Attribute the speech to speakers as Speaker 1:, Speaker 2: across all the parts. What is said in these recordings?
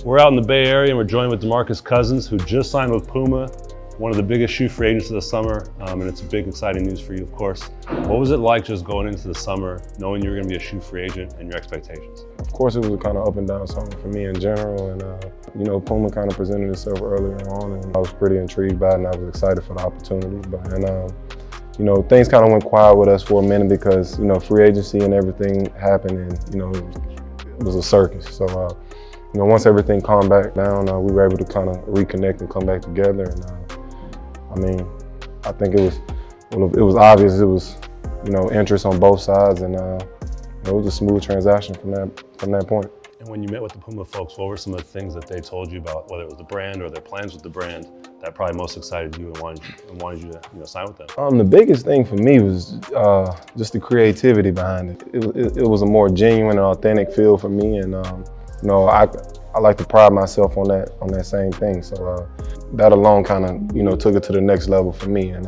Speaker 1: We're out in the Bay Area and we're joined with DeMarcus Cousins, who just signed with Puma, one of the biggest shoe free agents of the summer, and it's a big, exciting news for you, of course. What was it like just going into the summer, knowing you were going to be a shoe free agent and your expectations?
Speaker 2: Of course, it was a kind of up and down summer for me in general, and Puma kind of presented itself earlier on, and I was pretty intrigued by it, and I was excited for the opportunity. Things kind of went quiet with us for a minute because free agency and everything happened, and it was a circus. So once everything calmed back down, we were able to kind of reconnect and come back together. And I think it was obvious. It was interest on both sides, and it was a smooth transaction from that point.
Speaker 1: And when you met with the Puma folks, what were some of the things that they told you about, whether it was the brand or their plans with the brand, that probably most excited you and wanted you to sign with them? The biggest thing for me was
Speaker 2: just the creativity behind it. It was a more genuine and authentic feel for me, and I like to pride myself on that same thing. So that alone kind of took it to the next level for me. And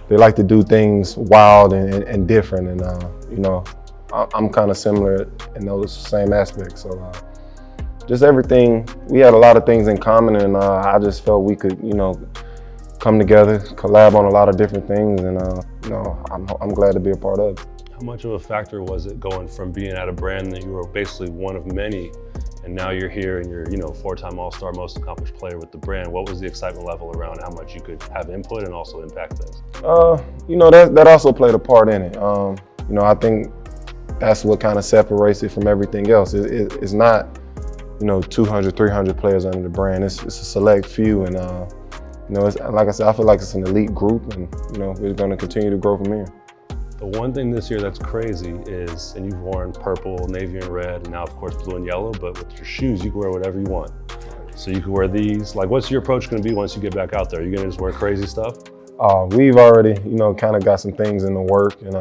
Speaker 2: they like to do things wild and different, and I'm kind of similar in those same aspects. So just everything, we had a lot of things in common, and I just felt we could come together, collab on a lot of different things, and I'm glad to be a part of it.
Speaker 1: How much of a factor was it going from being at a brand that you were basically one of many, and now you're here and you're four-time All-Star, most accomplished player with the brand? What was the excitement level around how much you could have input and also impact things?
Speaker 2: That also played a part in it. I think that's what kind of separates it from everything else. It's not 200, 300 players under the brand. It's a select few, and it's, like I said, I feel like it's an elite group, and we're going to continue to grow from here.
Speaker 1: The one thing this year that's crazy is, and you've worn purple, navy and red, and now of course blue and yellow, but with your shoes, you can wear whatever you want. So you can wear these. Like, what's your approach going to be once you get back out there? Are you going to just wear crazy stuff?
Speaker 2: We've already, kind of got some things in the work, and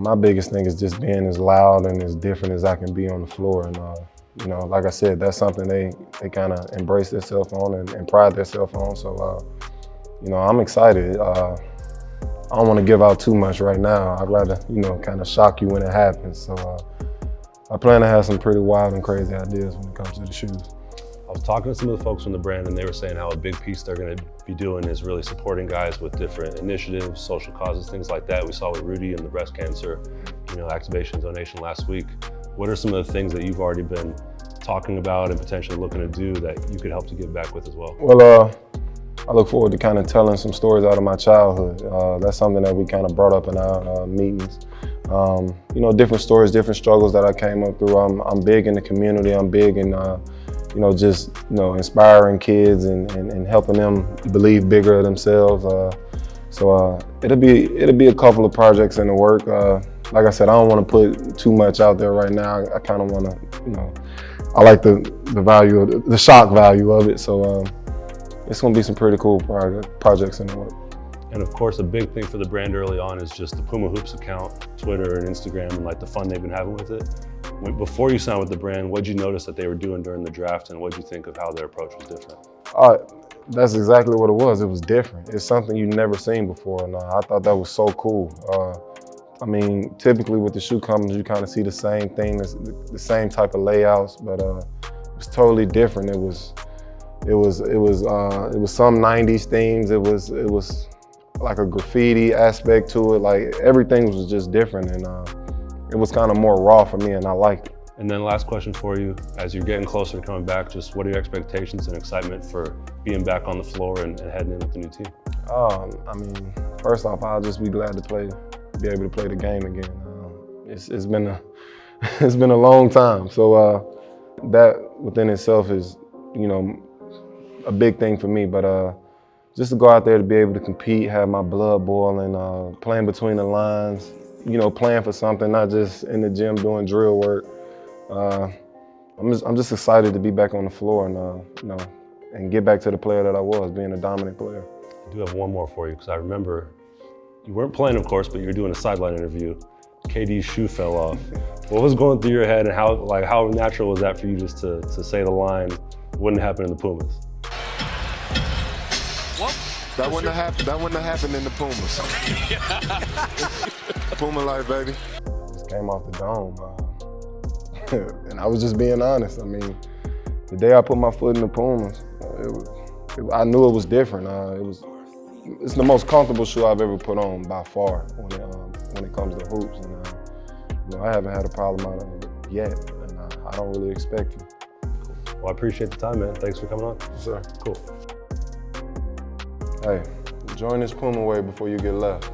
Speaker 2: my biggest thing is just being as loud and as different as I can be on the floor. And like I said, that's something they kind of embrace themselves on and pride themselves on. So I'm excited. I don't want to give out too much right now. I'd rather, kind of shock you when it happens. So I plan to have some pretty wild and crazy ideas when it comes to the shoes.
Speaker 1: I was talking to some of the folks from the brand, and they were saying how a big piece they're going to be doing is really supporting guys with different initiatives, social causes, things like that. We saw with Rudy and the breast cancer, activation donation last week. What are some of the things that you've already been talking about and potentially looking to do that you could help to give back with as well?
Speaker 2: Well, I look forward to kind of telling some stories out of my childhood. That's something that we kind of brought up in our meetings. Different stories, different struggles that I came up through. I'm big in the community. I'm big in, inspiring kids and helping them believe bigger of themselves. So it'll be a couple of projects in the work. Like I said, I don't want to put too much out there right now. I kind of want to, I like the value of the shock value of it. So. It's going to be some pretty cool projects in the work.
Speaker 1: And of course, a big thing for the brand early on is just the Puma Hoops account, Twitter and Instagram, and like the fun they've been having with it. Before you signed with the brand, what did you notice that they were doing during the draft, and what did you think of how their approach was different?
Speaker 2: That's exactly what it was. It was different. It's something you've never seen before, and I thought that was so cool. Typically with the shoe companies, you kind of see the same thing, the same type of layouts, but it was totally different. It was some 90s themes. It was like a graffiti aspect to it. Like everything was just different, and it was kind of more raw for me, and I liked it.
Speaker 1: And then last question for you, as you're getting closer to coming back, just what are your expectations and excitement for being back on the floor and heading in with the new team?
Speaker 2: First off, I'll just be glad to be able to play the game again. It's been a long time, so that within itself is, a big thing for me, but just to go out there to be able to compete, have my blood boiling, playing between the lines, playing for something, not just in the gym doing drill work. I'm just excited to be back on the floor and get back to the player that I was, being a dominant player.
Speaker 1: I do have one more for you, because I remember you weren't playing, of course, but you were doing a sideline interview. KD's shoe fell off. What was going through your head, and how natural was that for you just to say the line, wouldn't happen in the Pumas?
Speaker 3: That wouldn't have happened in the Pumas. Puma life, baby.
Speaker 2: Just came off the dome. And I was just being honest. I mean, the day I put my foot in the Pumas, I knew it was different. It's the most comfortable shoe I've ever put on by far when it comes to hoops. And I haven't had a problem out of it yet, and I don't really expect to.
Speaker 1: Well, I appreciate the time, man. Thanks for coming on.
Speaker 2: Yes, sir.
Speaker 1: Cool.
Speaker 2: Hey, join this Puma way before you get left.